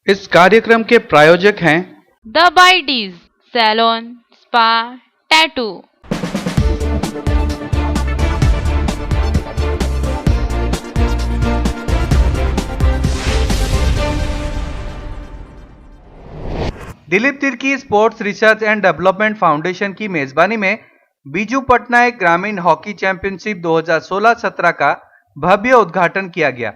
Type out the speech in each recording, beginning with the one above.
इस कार्यक्रम के प्रायोजक हैं the Baidies salon, spa, tattoo. Dilip Tirkey sports research and development foundation की मेजबानी में बीजू पटनायक ग्रामीण हॉकी चैंपियनशिप 2016-17 का भव्य उद्घाटन किया गया।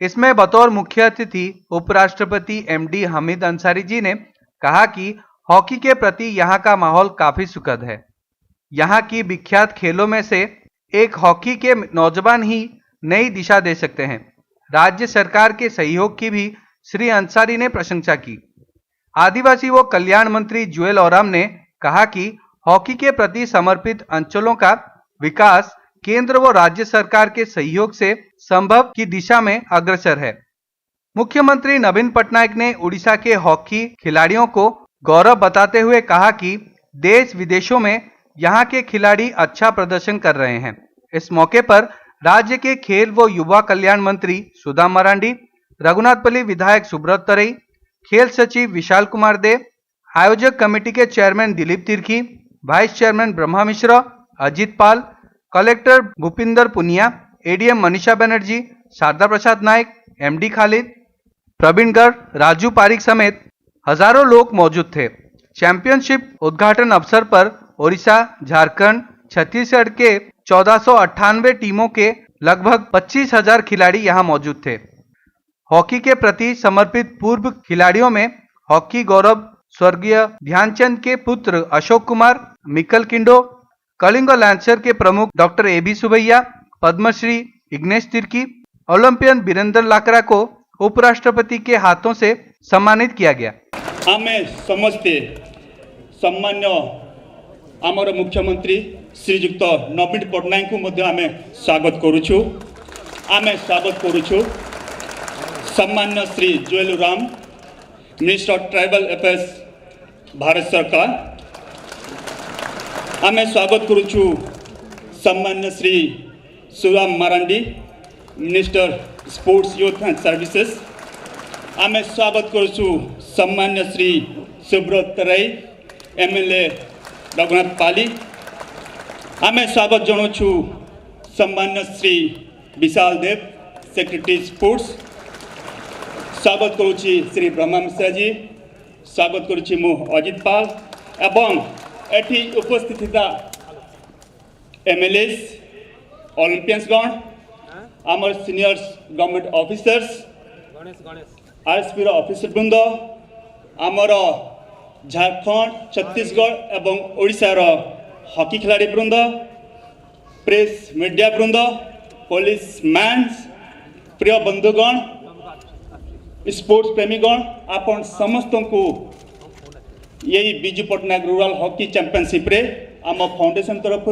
इसमें बतौर मुख्य अतिथि उपराष्ट्रपति एमडी हामिद अंसारी जी ने कहा कि हॉकी के प्रति यहाँ का माहौल काफी सुखद है। यहाँ की विख्यात खेलों में से एक हॉकी के नौजवान ही नई दिशा दे सकते हैं। राज्य सरकार के सहयोग की भी श्री अंसारी ने प्रशंसा की। आदिवासी व कल्याण मंत्री जुएल ओराम ने कहा कि हॉकी के प्रति समर्पित अंचलों का विकास केंद्र व राज्य सरकार के सहयोग से संभव की दिशा में अग्रसर है। मुख्यमंत्री नवीन पटनायक ने उड़ीसा के हॉकी खिलाड़ियों को गौरव बताते हुए कहा कि देश विदेशों में यहाँ के खिलाड़ी अच्छा प्रदर्शन कर रहे हैं। इस मौके पर राज्य के खेल व युवा कल्याण मंत्री सुधा मरांडी, रघुनाथपल्ली विधायक सुब्रत तरई, खेल सचिव विशाल कुमार दे, आयोजक कमेटी के chairman Dilip Tirkey, vice chairman Brahma Mishra, Ajit Pal, collector Bhupinder Punia, ADM Manisha Banerjee, Sharda Prasad Nayak, MD Khalid, Praveen Garg, Raju Pareek समेत हजारों लोग मौजूद थे। चैंपियनशिप उद्घाटन अवसर पर ओडिशा, झारखंड, छत्तीसगढ़ के 1498 टीमों के लगभग 25,000 खिलाड़ी यहां मौजूद थे। हॉकी के प्रति समर्पित पूर्व खिलाड़ियों में हॉकी गौरव स्वर्गीय ध्यानचंद के पुत्र अशोक कुमार, मिकल किंडो, कलिंग लैंसर के प्रमुख doctor AB Subbiah, Padmashri Ignace Tirkey, Olympian Virendra Lakra को उपराष्ट्रपति के हाथों से सम्मानित किया गया। आमे समस्ते सम्मान्य आमर मुख्यमंत्री श्रीजुक्त नवीन पटनायक को मध्य आमे स्वागत करुछु। आमे स्वागत करुछु सम्मान्य Shri Jual Oram, minister of tribal affairs Bharat सरकार। आमे स्वागत करुछु सम्मान्य Shri Sudha Marandi, minister sports youth and services. आमे स्वागत करुछु सम्मान्य श्री सुब्रत तरई, एमएलए रघुनाथ पाली। आमे स्वागत जनाऊँ सम्मान्य श्री विशाल देव, सेक्रेटरी स्पोर्ट्स। स्वागत करुच्ची श्री ब्रह्मा मिश्रा जी, स्वागत करुच्ची मु अजित पाल एवं एठी उपस्थित थिता एमएलएस, ओलंपियंस गण, आमर seniors government officers, RSP officer वृंद, आमर झारखंड, छत्तीसगढ़ एवं ओडिशा रो हॉकी खिलाड़ी वृंद, प्रेस मीडिया वृंद, पुलिस मैन, प्रिय बंधुगण, स्पोर्ट्स प्रेमीगण, आपण समस्त को यही Biju Patnaik rural hockey championship रे आम फाउंडेशन तरफ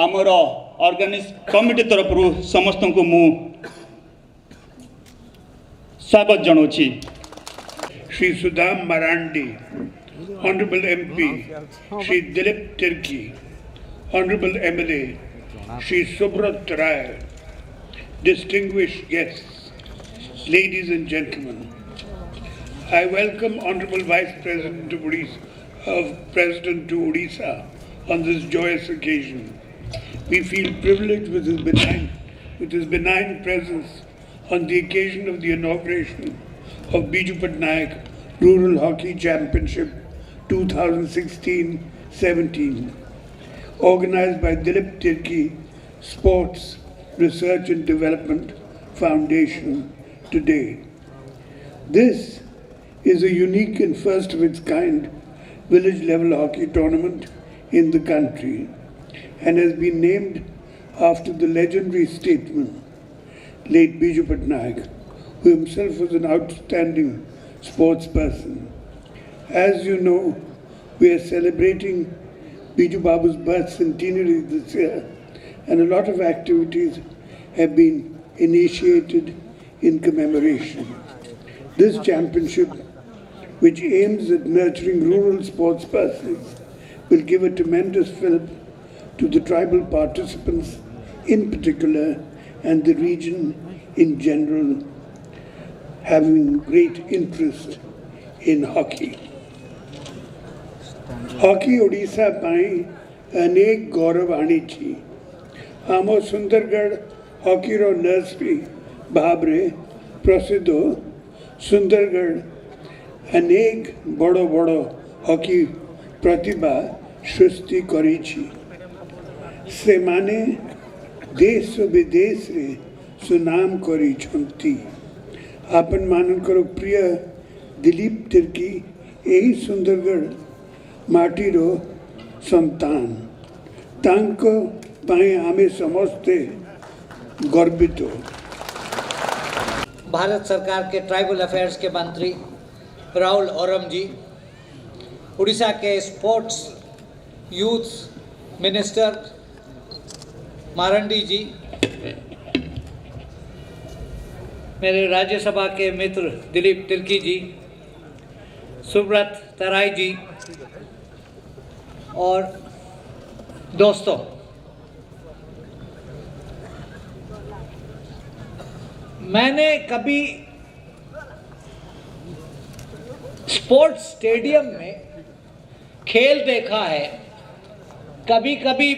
आमर ऑर्गेनाइज कमिटी तरफ समस्त को मु स्वागत जनाऊँ। Shri Sudha Marandi, Honorable MP, Shri Dilip Tirki, Honorable MLA, Shri Subrat Rai, distinguished guests, ladies and gentlemen, I welcome Honorable Vice President to Odisha on this joyous occasion. We feel privileged with his benign presence on the occasion of the inauguration of Biju Patnaik Rural Hockey Championship 2016-17, organized by Dilip Tirki Sports Research and Development Foundation today. This is a unique and first of its kind village level hockey tournament in the country and has been named after the legendary statesman late Biju Patnaik, who himself was an outstanding sports person. As you know, we are celebrating Biju Babu's birth centenary this year, and a lot of activities have been initiated in commemoration. This championship, which aims at nurturing rural sports persons, will give a tremendous fillip to the tribal participants in particular and the region in general. having great interest in hockey. Hockey Odisha पाई अनेक गौरव आनी आम Sundargarh hockey रो nursery भाव प्रसिद्ध सुंदरगढ़ अनेक बड़ बड़ हॉकी प्रतिभा सृष्टि करी से माने देश विदेश रे सुनाम करी आपन मानकर प्रिय दिलीप तिर्की यही सुंदरगढ़ माटीर संतान तांको पाए आमे समस्ते गर्वित हो। भारत सरकार के ट्राइबल अफेयर्स के मंत्री राहुल ओरम जी, उड़ीसा के स्पोर्ट्स यूथ मिनिस्टर मारंडी जी, मेरे राज्यसभा के मित्र दिलीप तिर्की जी, सुब्रत तराई जी और दोस्तों, मैंने कभी स्पोर्ट्स स्टेडियम में खेल देखा है, कभी कभी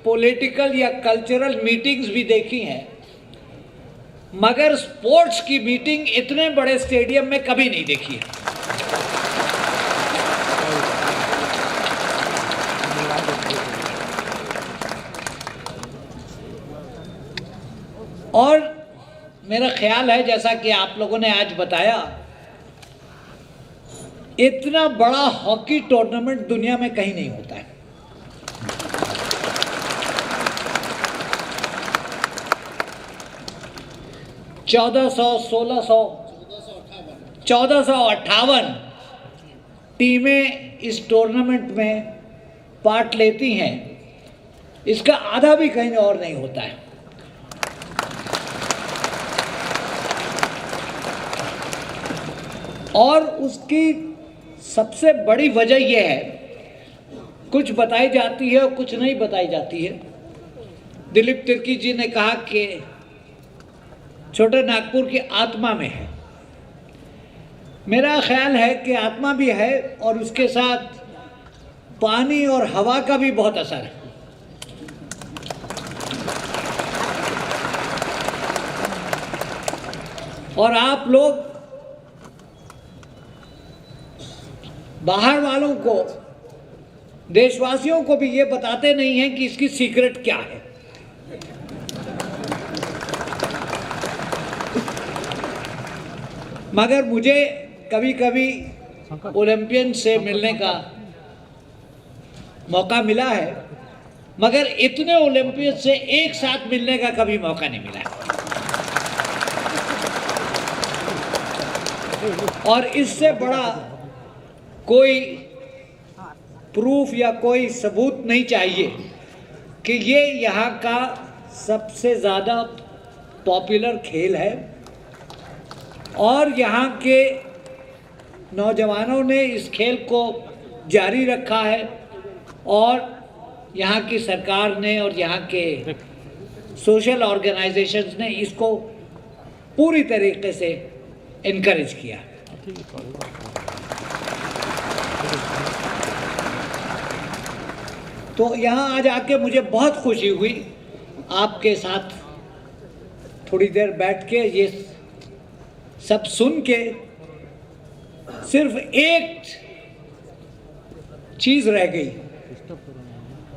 पॉलिटिकल या कल्चरल मीटिंग्स भी देखी हैं, मगर स्पोर्ट्स की मीटिंग इतने बड़े स्टेडियम में कभी नहीं देखी है। और मेरा ख्याल है, जैसा कि आप लोगों ने आज बताया, इतना बड़ा हॉकी टूर्नामेंट दुनिया में कहीं नहीं होता है। चौदह सौ 58 टीमें इस टूर्नामेंट में पार्ट लेती हैं। इसका आधा भी कहीं और नहीं होता है। और उसकी सबसे बड़ी वजह यह है, कुछ बताई जाती है और कुछ नहीं बताई जाती है। दिलीप तिर्की जी ने कहा कि छोटे नागपुर की आत्मा में है। मेरा ख्याल है कि आत्मा भी है और उसके साथ पानी और हवा का भी बहुत असर है। और आप लोग बाहर वालों को, देशवासियों को भी ये बताते नहीं हैं कि इसकी सीक्रेट क्या है। मगर मुझे कभी कभी ओलंपियन से मिलने का मौका मिला है, मगर इतने ओलंपियन से एक साथ मिलने का कभी मौका नहीं मिला। और इससे बड़ा कोई प्रूफ या कोई सबूत नहीं चाहिए कि ये यहाँ का सबसे ज़्यादा पॉपुलर खेल है और यहाँ के नौजवानों ने इस खेल को जारी रखा है और यहाँ की सरकार ने और यहाँ के सोशल ऑर्गेनाइजेशंस ने इसको पूरी तरीके से इनकरेज किया। तो यहाँ आज आके मुझे बहुत खुशी हुई आपके साथ थोड़ी देर बैठ के ये सब सुन के। सिर्फ एक चीज़ रह गई,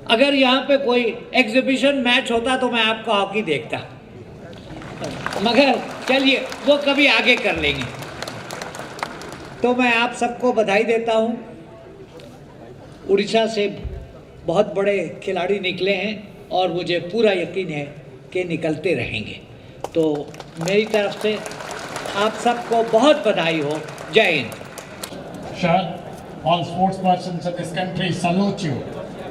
अगर यहाँ पे कोई एग्जीबिशन मैच होता तो मैं आपका हॉकी देखता, मगर चलिए वो कभी आगे कर लेंगे। तो मैं आप सबको बधाई देता हूँ। उड़ीसा से बहुत बड़े खिलाड़ी निकले हैं और मुझे पूरा यकीन है कि निकलते रहेंगे। तो मेरी तरफ से आप सबको बहुत बधाई हो। जय Hind. Sir, all sports persons of this country salute you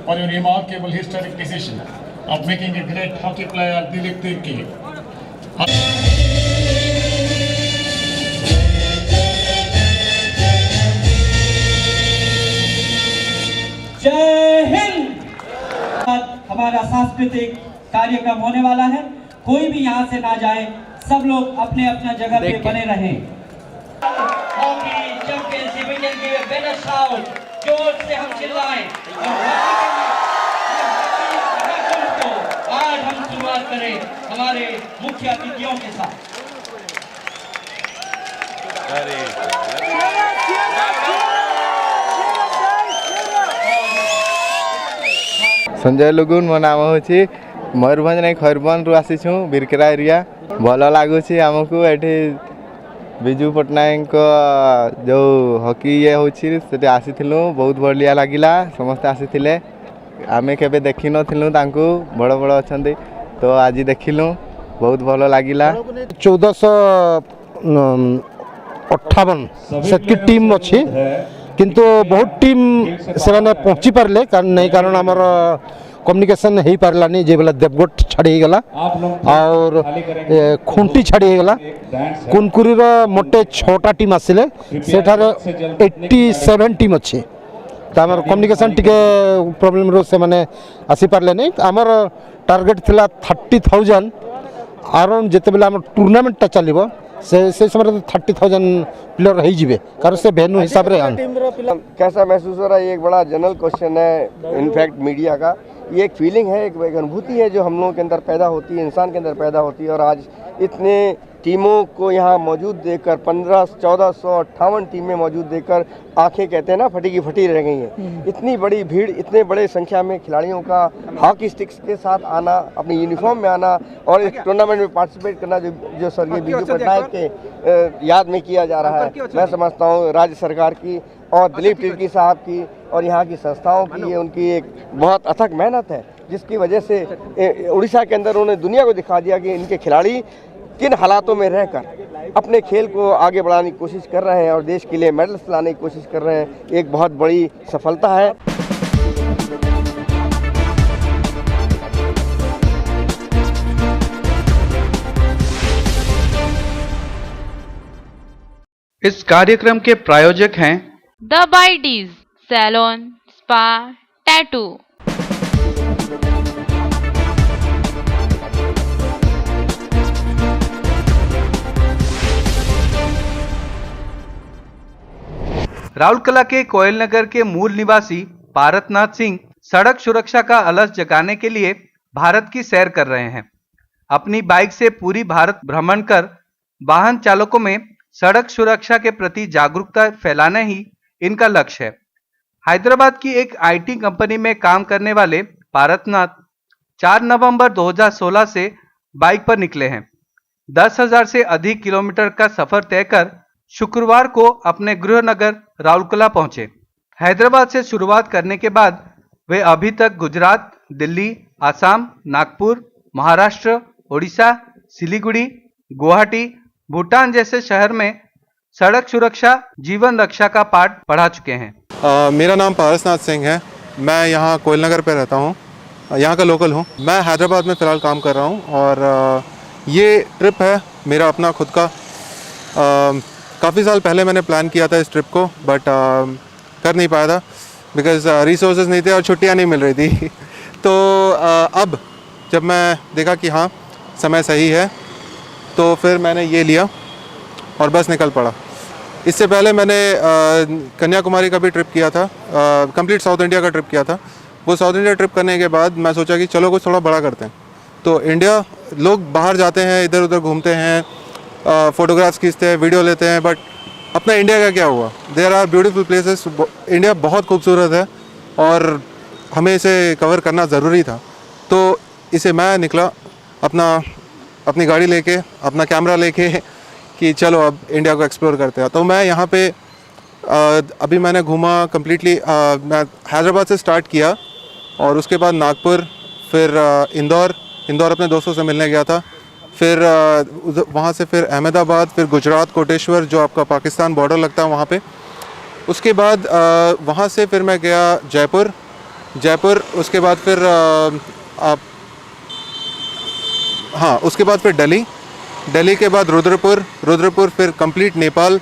for your remarkable historic decision of making a great hockey player, Dilip Tirki. जय हिंद। हमारा सांस्कृतिक कार्यक्रम होने वाला है, कोई भी यहाँ से ना जाए, सब लोग अपने अपना जगह पे बने रहें। हॉकी चैंपियनशिप इंडियन की बेस्ट साउंड जोर से हम चिल्लाएं और आज हम शुरुआत करें हमारे मुख्य अतिथियों के साथ। संजय लुगुन मो नाम हूँ मयूरभंज नहीं खैरबन रु आसी बिरकेरा एरिया भल लगुच आमको ये विजु पट्टनायक जो हॉकी ये होती आसी बहुत बढ़िया लगिला समस्ते आसी आमे केबे देखि नथिलु तांको बड़ बड़ अच्छा तो आज देखिलु बहुत भल लगिला 1458 से टीम अच्छी किंतु बहुत टीम से माने पहुँची पारे कारण आमर कम्युनिकेशन हो पारानी जे बेला देवगढ़ छाड़ी गला और खुंटी छाड़ी गला कुनकुरी मोटे 6टा टीम आसिले सेठार 87 टीम अच्छी तो आमर कम्युनिकेशन टिके प्रॉब्लम रो से माने आसी पारले नहीं आमर टार्गेट थिला 30,000 अराउंड जिते बेला आम टूर्नामेंट टा चलिबो से समय 30,000 प्लेयर हो जाए कारण से वेन्यू हिसाब से कैसा महसूस हो रहा है? ये एक बड़ा जनरल क्वेश्चन है इनफैक्ट मीडिया का। ये एक फीलिंग है, एक अनुभूति है जो हम लोगों के अंदर पैदा होती है, इंसान के अंदर पैदा होती है। और आज इतने टीमों को यहाँ मौजूद देखकर 1458 टीमें मौजूद देखकर आंखें कहते हैं ना फटी की फटी रह गई हैं। इतनी बड़ी भीड़, इतने बड़े संख्या में खिलाड़ियों का हॉकी स्टिक्स के साथ आना, अपनी यूनिफॉर्म में आना और इस टूर्नामेंट में पार्टिसिपेट करना जो स्वर्गीय बिजू पट्टनायक के याद में किया जा रहा है, मैं समझता हूँ राज्य सरकार की और दिलीप तिर्की साहब की और यहाँ की संस्थाओं की ये उनकी एक बहुत अथक मेहनत है जिसकी वजह से उड़ीसा के अंदर उन्होंने दुनिया को दिखा दिया कि इनके खिलाड़ी किन हालातों में रहकर अपने खेल को आगे बढ़ाने की कोशिश कर रहे हैं और देश के लिए मेडल्स लाने की कोशिश कर रहे हैं। एक बहुत बड़ी सफलता है। इस कार्यक्रम के प्रायोजक हैं the Baidies salon spa tattoo. Rourkela के कोयल नगर के मूल निवासी पारसनाथ सिंह सड़क सुरक्षा का अलस जगाने के लिए भारत की सैर कर रहे हैं। अपनी बाइक से पूरी भारत भ्रमण कर वाहन चालकों में सड़क सुरक्षा के प्रति जागरूकता फैलाना ही इनका लक्ष्य है। हैदराबाद की एक आईटी कंपनी में काम करने वाले पारसनाथ 4 नवंबर 2016 से बाइक पर निकले हैं। 10,000 से अधिक किलोमीटर का सफर तय कर शुक्रवार को अपने गृह नगर राउरकेला पहुंचे। हैदराबाद से शुरुआत करने के बाद वे अभी तक गुजरात, दिल्ली, आसाम, नागपुर, महाराष्ट्र, ओडिशा, सिलीगुड़ी, गुवाहाटी, भूटान जैसे शहर में सड़क सुरक्षा जीवन रक्षा का पाठ पढ़ा चुके हैं। मेरा नाम पारसनाथ सिंह है। मैं यहाँ कोयल नगर पे रहता हूँ, यहाँ का लोकल हूँ। मैं हैदराबाद में फ़िलहाल काम कर रहा हूँ और ये ट्रिप है मेरा अपना खुद का। काफ़ी साल पहले मैंने प्लान किया था इस ट्रिप को, बट कर नहीं पाया था बिकॉज़ रिसोर्सेज नहीं थे और छुट्टियाँ नहीं मिल रही थी। तो अब जब मैं देखा कि हाँ समय सही है तो फिर मैंने ये लिया और बस निकल पड़ा। इससे पहले मैंने कन्याकुमारी का भी ट्रिप किया था, कंप्लीट साउथ इंडिया का ट्रिप किया था। वो साउथ इंडिया ट्रिप करने के बाद मैं सोचा कि चलो कुछ थोड़ा बड़ा करते हैं। तो इंडिया, लोग बाहर जाते हैं, इधर उधर घूमते हैं, फ़ोटोग्राफ्स खींचते हैं, वीडियो लेते हैं, बट अपना इंडिया का क्या हुआ? There are beautiful places. India बहुत खूबसूरत है और हमें इसे कवर करना ज़रूरी था। तो इसे मैं निकला अपनी गाड़ी लेके, अपना कैमरा लेके कि चलो अब इंडिया को एक्सप्लोर करते हैं। तो मैं यहाँ पे अभी मैंने घूमा कम्प्लीटली। मैं हैदराबाद से स्टार्ट किया और उसके बाद नागपुर, फिर इंदौर अपने दोस्तों से मिलने गया था, फिर वहाँ से फिर अहमदाबाद, फिर गुजरात, कोटेश्वर जो आपका पाकिस्तान बॉर्डर लगता है वहाँ पे। उसके बाद वहाँ से फिर मैं गया जयपुर, उसके बाद फिर उसके बाद फिर दिल्ली के बाद रुद्रपुर, फिर कंप्लीट नेपाल,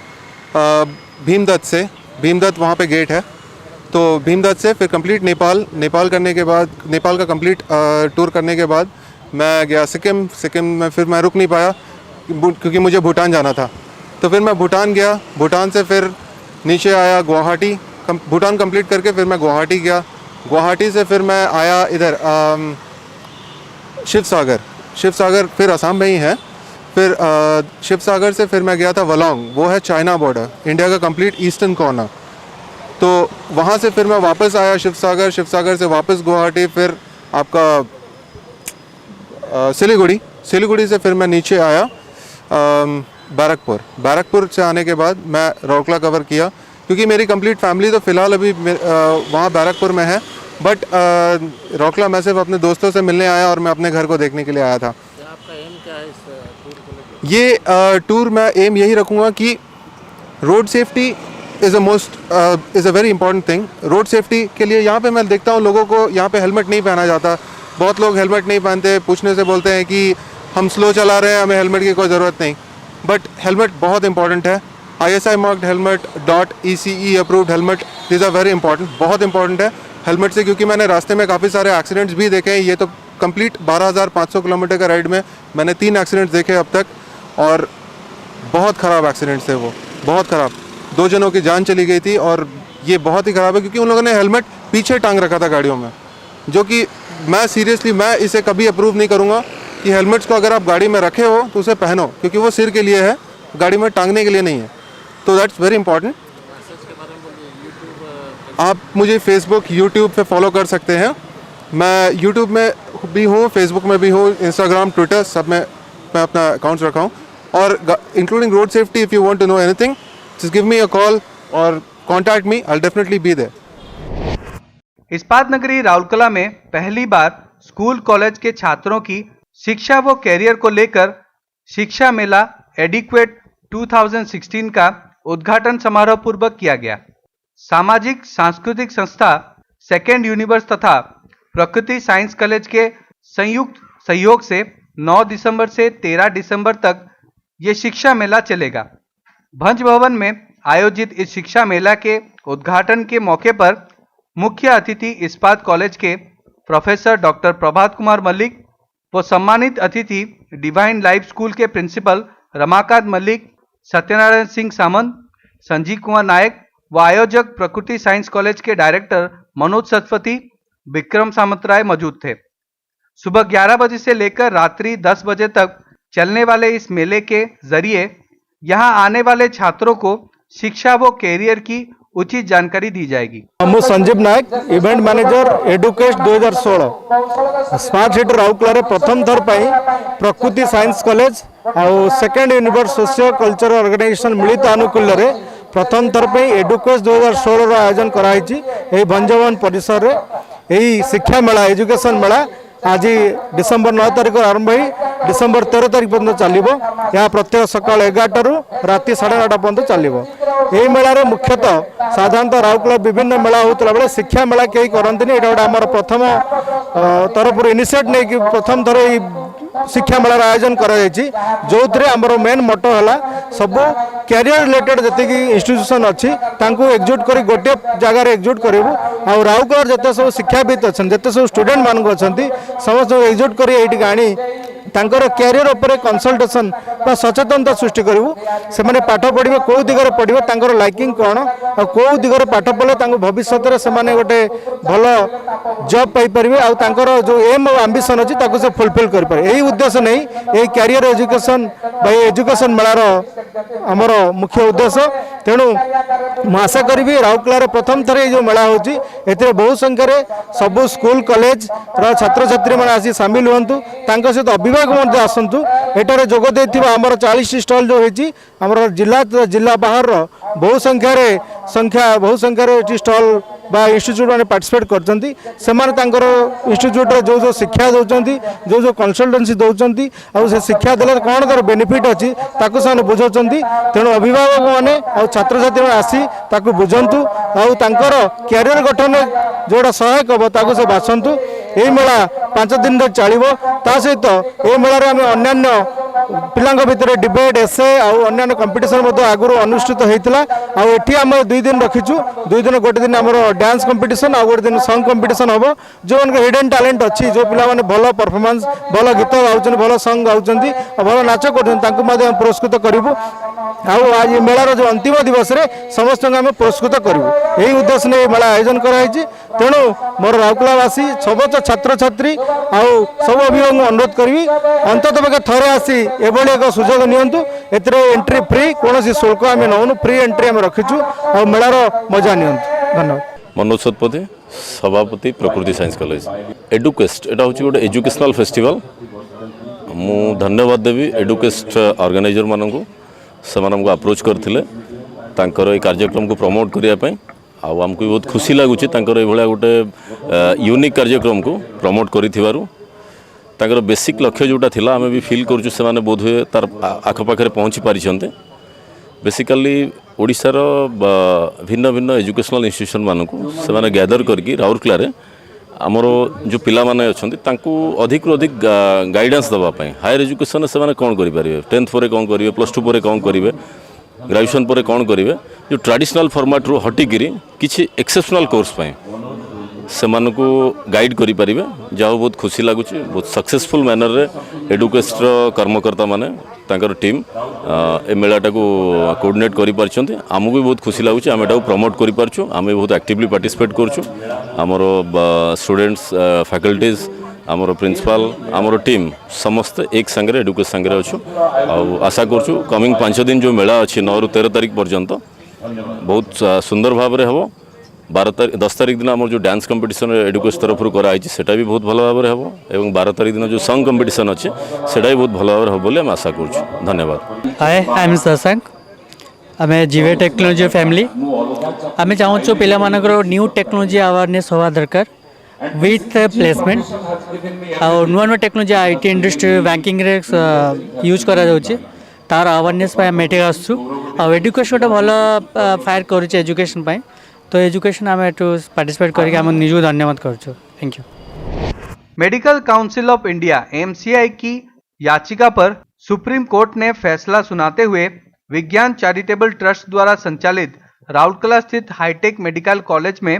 भीमदत्त वहाँ पे गेट है, तो भीमदत्त से फिर कंप्लीट नेपाल करने के बाद, नेपाल का कंप्लीट टूर करने के बाद मैं गया सिक्किम में। फिर मैं रुक नहीं पाया क्योंकि मुझे भूटान जाना था। तो फिर मैं भूटान गया, भूटान से फिर नीचे आया गुवाहाटी, भूटान कंप्लीट करके फिर मैं गुवाहाटी गया, गुवाहाटी से फिर मैं आया इधर शिवसागर फिर असम में ही है, फिर शिवसागर से फिर मैं गया था वलोंग, वो है चाइना बॉर्डर, इंडिया का कंप्लीट ईस्टर्न कॉर्नर। तो वहाँ से फिर मैं वापस आया शिवसागर से वापस गुवाहाटी, फिर आपका सिलीगुड़ी से फिर मैं नीचे आया बैरकपुर से आने के बाद मैं रौरकला कवर किया, क्योंकि मेरी कंप्लीट फैमिली तो फ़िलहाल अभी वहाँ बैरकपुर में है, बट रौरकला मैं सिर्फ अपने दोस्तों से मिलने आया और मैं अपने घर को देखने के लिए आया था। आपका एम क्या है इस टूर को लेकर? ये टूर मैं एम यही रखूँगा कि road safety is a very important thing. Road safety के लिए यहाँ पे मैं देखता हूँ लोगों को यहाँ पे हेलमेट नहीं पहना जाता, बहुत लोग हेलमेट नहीं पहनते, पूछने से बोलते हैं कि हम स्लो चला रहे हैं, हमें हेलमेट की कोई ज़रूरत नहीं, बट हेलमेट बहुत इंपॉर्टेंट है। ISI marked helmet, .ECE approved helmet, this are very important, बहुत इंपॉर्टेंट है हेलमेट से, क्योंकि मैंने रास्ते में काफ़ी सारे एक्सीडेंट्स भी देखे हैं। ये तो कंप्लीट 12,500 किलोमीटर का राइड में मैंने 3 एक्सीडेंट्स देखे अब तक, और बहुत ख़राब एक्सीडेंट्स थे वो, बहुत ख़राब। 2 जनों की जान चली गई थी, और ये बहुत ही ख़राब है क्योंकि उन लोगों ने हेलमेट पीछे टांग रखा था गाड़ियों में, जो कि मैं सीरियसली मैं इसे कभी अप्रूव नहीं करूँगा कि हेलमेट्स को अगर आप गाड़ी में रखे हो तो उसे पहनो, क्योंकि वो सिर के लिए है, गाड़ी में टांगने के लिए नहीं है। तो दैट्स वेरी इंपॉर्टेंट। आप मुझे फेसबुक यूट्यूब पे फॉलो कर सकते हैं, मैं यूट्यूब में भी हूँ, फेसबुक में भी हूँ, इंस्टाग्राम ट्विटर सब में मैं अपना अकाउंट्स रखा हूँ, और including road safety. If you want to know anything just give me a call or contact me, I will definitely be there. इस्पात नगरी राउरकेला में पहली बार स्कूल कॉलेज के छात्रों की शिक्षा व कैरियर को लेकर शिक्षा मेला एडिक्वेट 2016 का उद्घाटन समारोह पूर्वक किया गया। सामाजिक सांस्कृतिक संस्था सेकेंड यूनिवर्स तथा प्रकृति साइंस कॉलेज के संयुक्त सहयोग से 9 दिसंबर से 13 दिसंबर तक ये शिक्षा मेला चलेगा। भंज भवन में आयोजित इस शिक्षा मेला के उद्घाटन के मौके पर मुख्य अतिथि इस्पात कॉलेज के प्रोफेसर डॉक्टर प्रभात कुमार मल्लिक व सम्मानित अतिथि डिवाइन लाइफ स्कूल के प्रिंसिपल रमाकांत मल्लिक, सत्यनारायण सिंह सामंत, संजीव कुमार नायक व आयोजक प्रकृति साइंस कॉलेज के डायरेक्टर मनोज सतपथी, विक्रम सामंतराय मौजूद थे। सुबह 11 बजे से लेकर रात्रि 10 बजे तक चलने वाले इस मेले के जरिए यहां आने वाले छात्रों को शिक्षा व कैरियर की उचित जानकारी दी जाएगी। मु Sanjeev Nayak, event manager educate 2016 smart city Rourkela रे प्रथम थर पाई प्रकृति साइंस कॉलेज और second universe socio culture organisation मिलित आनुकूल्य रे प्रथम थर पाई एडुकेट 2016 रो आयोजन कराई। एही भंजवन परिसर रे एही शिक्षा मेला एजुकेशन मेला आज डिसेम्बर 9 तारिख आरंभ हो डिसेम्बर 13 तारिख पर्यटन चलो। यह प्रत्येक सका 11 रु राति 9:30 पर्यटन चलो। यही मेलार मुख्यतः साधारणतः राउरकेला विभिन्न मेला होता बेले शिक्षा मेला कहीं करती, ये गोटे आम प्रथम तरफ इनिशिएट नहीं कि प्रथम थर शिक्षा मेलार आयोजन करा जो आमर मेन मोटो है सब कैरियर रिलेटेड जी इंस्टीट्यूशन अच्छी एकजुट कर गोटे जगार एकजुट करूँ। आ राउरकेला जिते सब शिक्षाविद अच्छा जिते सब स्टूडेंट मान समस्त एकजुट कर आनी तांकर कैरियर उपरे कंसल्टेशन बा सचेतनता सृष्टि करूँ। से माने पाठ पढ़े कौ दिगरे पढ़े तांकर लाइकिंग कौन और कौ दिगरे पाठ पढ़ले भविष्य में से गोटे भल जॉब पाइपर आउ तांकर जो एम और आंबिशन अच्छी से फुलफिल कर यही उद्देश्य नहीं ये कैरियर एजुकेशन एजुकेशन मेलार आमर मुख्य उद्देश्य। तेणु मुझे आशा करी राउरकेला प्रथम थर जो मेला होची ए बहु संख्यार सबू स्कूल कॉलेज छात्र छात्री मैंने आसी सामिल हूँ सहित अभिभावक आसतु। एटारे जोग देथिबा हमर 40 स्टॉल जो होची हमर जिला बाहर बहु संख्यार स्टॉल बा इंस्टीट्यूट मैंने पार्टिसिपेट करछंती। सेमाने तांकर इंस्टीट्यूट जो जो शिक्षा दौरान जो जो कंसल्टेंसी दौरान और से शिक्षा देले कौन तार बेनिफिट अच्छी ताकू से बुझाउछंती। तेणु अभिभावक मैंने और छात्र छात्री मैंने आसी ताकू बुझंतु और तांकर कैरियर गठन जोड़ा सहायक हम ताकू से बाछंतु। यही मेला 5 दिन चलो। ता सहित ये मेलार आम अन्य पिलांक भितर डिबेट एसे और अन्य कंपिटिशन आगुरी अनुष्ठित होता। आठी आम 2 दिन रखीचु। 2 दिन गोटे दिन आम डांस कंपिटिशन आ गोटे दिन सॉन्ग कंपिटिशन हम जो हिडन टैलेंट अच्छी जो पिला माने भल परफॉर्मेंस भल गीत गाँव भल सॉन्ग गाँव भल नाच कर पुरस्कृत करूँ। आज मेलार जो अंतिम दिवस रे समस्त आम पुरस्कृत करूँ यही उद्देश्य नहीं मेला आयोजन कराई। तेणु मोर राउरकेलावासी समस्त छात्र छात्री आउ सब अभिभावक अनुरोध करी अंतत पक्षे थरे आसी एभली एक सुजोग नियंतु। एथिरे एंट्री फ्री कौन शुल्क आम नौनु फ्री एंट्री आम रखीचु आ मेलार मजा नियंतु। धन्यवाद। मनोज सतपथी सभापति प्रकृति साइंस कॉलेज एडुकेस्ट एटा हूँ गोटे एजुकेशनल फेस्टिवल। मु धन्यवाद देवी एडुकेस्ट ऑर्गेनाइजर मानू से अप्रोच करते तांकर कार्यक्रम को प्रमोट करने आमको भी बहुत खुशी लगुच भाया गोटे यूनिक कार्यक्रम को प्रमोट कर बेसिक लक्ष्य जोटा थिला आमे भी फील करूँ से बोध हुए तार आखपाखे पहुँची पारिछन्ते। बेसिकली ओडिशार भिन्न भिन्न एजुकेशनल इंस्टीट्यूशन मानक से गैदर करके राउरकेला आमर जो पिला माने अछंती तांको अधिक रु अधिक गाइडेंस देवाई हायर एजुकेशन से कौन करेंगे 10th पर कौन करेंगे +2 पर कौन करेंगे ग्रेजुएशन पर कौन करेंगे जो ट्रेडिशनल फॉर्मेट रू हटिकी किसी एक्सेप्शनल कोर्स पे से मानकू गाइड करि परिबे। जाओ बहुत खुशी लगुच बहुत सक्सेसफुल मैनर रे एडुकेस्टर कर्मकर्ता माने तांकर टीम ए मेलाटा को कोऑर्डिनेट करि पारछन्ते। आमको भी बहुत खुशी लगुच आम एटा प्रमोट करि पारछु। आम बहुत एक्टिवली पार्टिसिपेट करछु। आमर स्टूडेंट्स फैकल्टीज आमर प्रिंसिपल आमर टीम समस्त एक संगे एडुकेशन संगे अच्छु। आशा करछु कमिंग 5 दिन जो मेला अच्छी 9 ରୁ 13 तारीख पर्यंत बहुत सुंदर भाव में हम 10 तारीख दिन आम जो डांस कंपटीशन एडुकेशन तरफ कराई सेटा भी बहुत भल भाव में हम एवं 12 तारीख दिन जो सॉन्ग कंपटीशन अच्छे सेटा भी बहुत भल भाव में हम बोली आशा करछु। धन्यवाद। हाय आई एम शशांक आम जीवे टेक्नोलोजी फैमिली आम चाहूँ पिला न्यू टेक्नोलोजी अवेयरनेस होवा दरकार विथ प्लेसमेंट आ नुआ नुआ टेक्नोलोजी आईटी इंडस्ट्री बैंकिंग रे यूज करा जाउची तार अवेयरनेस मेटे आसु आ एजुकेशन गोटे भल फायर करुचे एजुकेशन पाई तो एजुकेशन आम पार्टिसिपेट करके आम निजू धन्यवाद करूँ। Thank you. Medical council of India MCI की याचिका पर सुप्रीम कोर्ट ने फैसला सुनाते हुए विज्ञान चैरिटेबल ट्रस्ट द्वारा संचालित राउरकेला स्थित हाईटेक मेडिकल कॉलेज में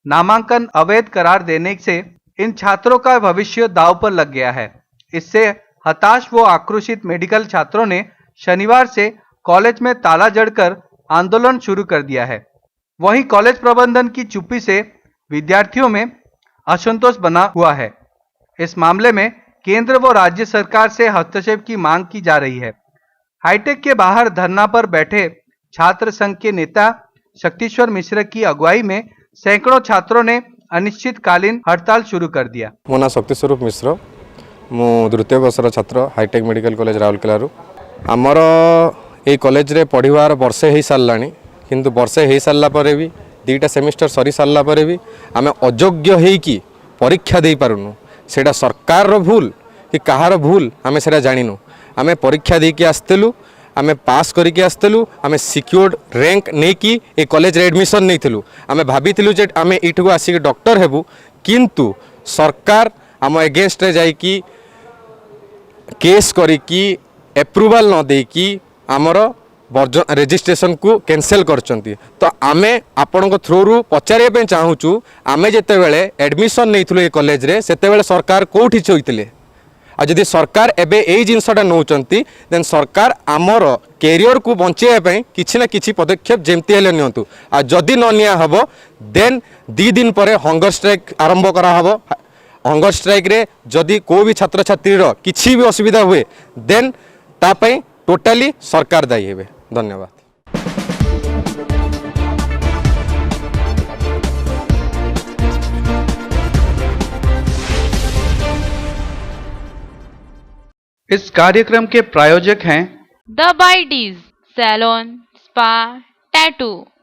नामांकन अवैध करार देने से इन छात्रों का भविष्य दांव पर लग गया है। इससे हताश व आक्रोशित मेडिकल छात्रों ने शनिवार से कॉलेज में ताला जड़कर आंदोलन शुरू कर दिया है। वहीं कॉलेज प्रबंधन की चुप्पी से विद्यार्थियों में असंतोष बना हुआ है। इस मामले में केंद्र व राज्य सरकार से हस्तक्षेप की मांग की जा रही है। हाईटेक के बाहर धरना पर बैठे छात्र संघ के नेता शक्तिश्वर मिश्र की अगुवाई में सैकड़ों छात्रों ने अनिश्चितकालीन हड़ताल शुरू कर दिया। मो ना शक्तिस्वरूप मिश्र मु द्वितीय वर्षर छात्र हाईटेक मेडिकल कॉलेज राउरकेला आमर ये कॉलेज रे पढ़वार वर्षे हो सारा किंतु वर्षे हो सारा भी 2टा सेमिस्टर सरी सारा भी आम अयोग्य होइकी परीक्षा दे पारुनु सेटा सरकार रो भूल कि कहार भूल आम से जानिनु। आम परीक्षा देकी आसलु आम पास करके आसलु आम सिक्योर्ड रैंक नहीं कि ए कॉलेज रे एडमिशन नहीं आम भाभी जे आम यू आसिक डॉक्टर हेबू किंतु सरकार आम एगेन्स्ट रे जाइकी केस करिकी एप्रूवाल न देकी आमर रेजिस्ट्रेशन को कैंसल करचंती। तो आमे आपण को थ्रू रु पचारे चाहूँ आमे जेते बेले एडमिशन नहीं थुले कॉलेज रे सेते बेले सरकार कोठी होइतिले आ जदि सरकार एबे एई जिनसटा नौचंती देन सरकार आमर कैरियर को बंचाइबा पई किछि ना किछि पदक्षेप जेमती हेले नियंतु आ जदि न निया हबो देन 2 दिन परे हंगर स्ट्राइक आरंभ करा हबो। हंगर स्ट्राइक रे जदि को भी छात्र छात्री रो किछि भी असुविधा हुए देन ता पई टोटाली सरकार दायी हेबे। धन्यवाद। इस कार्यक्रम के प्रायोजक हैं द बाइटीज सैलून स्पा टैटू।